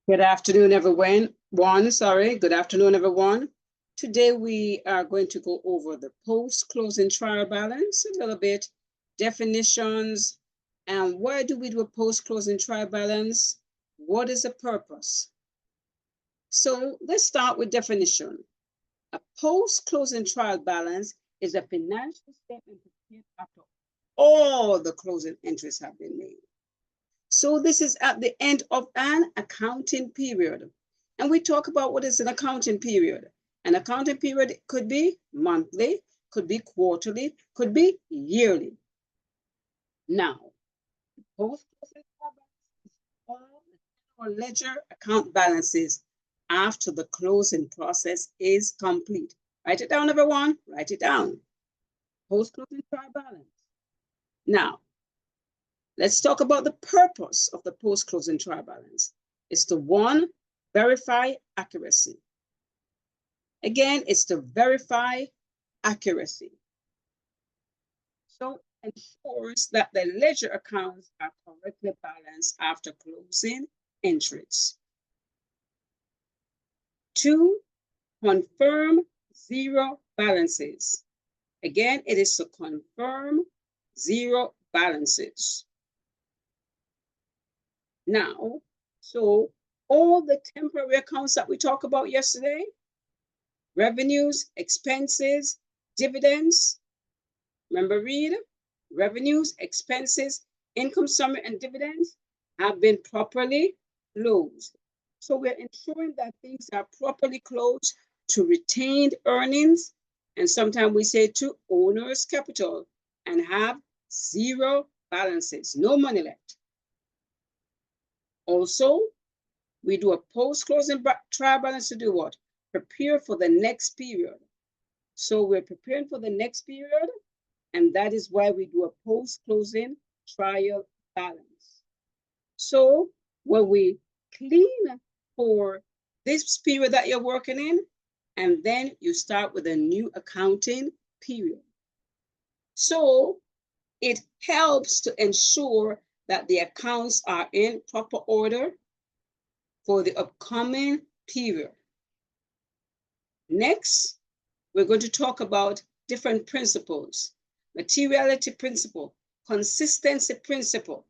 Good afternoon, everyone. Good afternoon, everyone. Today we are going to go over the post-closing trial balance a little bit, definitions, and why do we do a post-closing trial balance? What is the purpose? So let's start with definition. A post-closing trial balance is a financial statement prepared after all the closing entries have been made. So this is at the end of an accounting period. And we talk about what is an accounting period. An accounting period could be monthly, could be quarterly, could be yearly. Now, post-closing all ledger account balances after the closing process is complete. Write it down, everyone. Write it down. Post-closing trial balance. Now, let's talk about the purpose of the post-closing trial balance. It's to, one, verify accuracy. Again, it's to verify accuracy. So it ensures that the ledger accounts are correctly balanced after closing entries. Two, confirm zero balances. Again, it is to confirm zero balances. Now, so all the temporary accounts that we talked about yesterday, revenues, expenses, dividends, remember read, revenues, expenses, income summary, and dividends have been properly closed. So we're ensuring that things are properly closed to retained earnings, and sometimes we say to owner's capital, and have zero balances, no money left. Also, we do a post-closing trial balance to do what? Prepare for the next period. So we're preparing for the next period, and that is why we do a post-closing trial balance. So when we clean for this period that you're working in, and then you start with a new accounting period. So it helps to ensure that the accounts are in proper order for the upcoming period. Next, we're going to talk about different principles: materiality principle, consistency principle.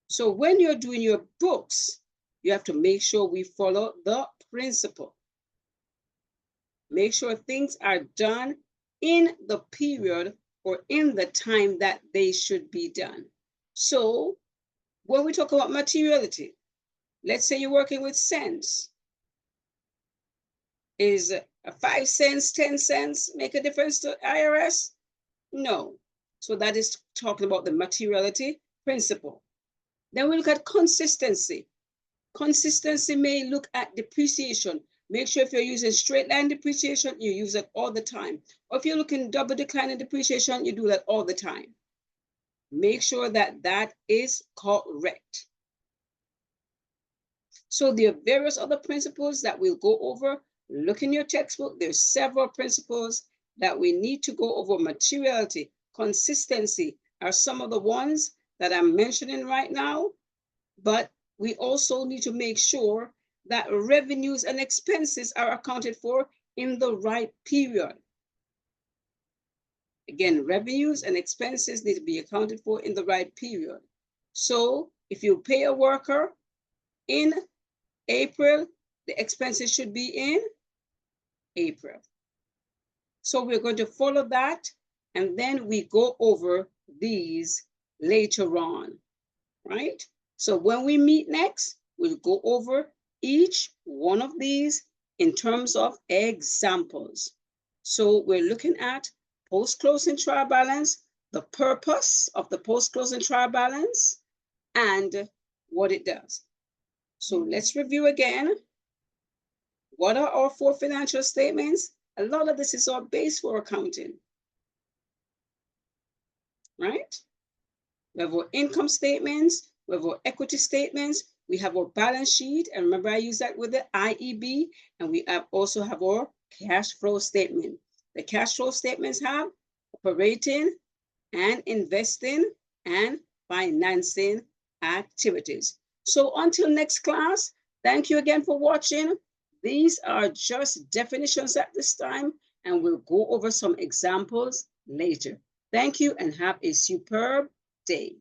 So when you're doing your books, you have to make sure we follow the principle. Make sure things are done in the period or in the time that they should be done. So when we talk about materiality, let's say you're working with cents. Is a 5 cents, 10 cents make a difference to IRS? No. So that is talking about the materiality principle. Then we look at consistency. Consistency may look at depreciation. Make sure if you're using straight line depreciation, you use it all the time. Or if you're looking double declining depreciation, you do that all the time. Make sure that that is correct. So there are various other principles that we'll go over. Look in your textbook. There's several principles that we need to go over. Materiality, consistency are some of the ones that I'm mentioning right now, but we also need to make sure that revenues and expenses are accounted for in the right period. Again, revenues and expenses need to be accounted for in the right period. So if you pay a worker in April, the expenses should be in April. So we're going to follow that, and then we go over these later on, right? So when we meet next, we'll go over each one of these in terms of examples. So we're looking at post-closing trial balance, the purpose of the post-closing trial balance, and what it does. So let's review again. What are our 4 financial statements? A lot of this is our base for accounting, right? We have our income statements, we have our equity statements, we have our balance sheet, and remember I use that with the IEB, and we also have our cash flow statement. The cash flow statements have operating and investing and financing activities. So until next class, thank you again for watching. These are just definitions at this time, and we'll go over some examples later. Thank you and have a superb day.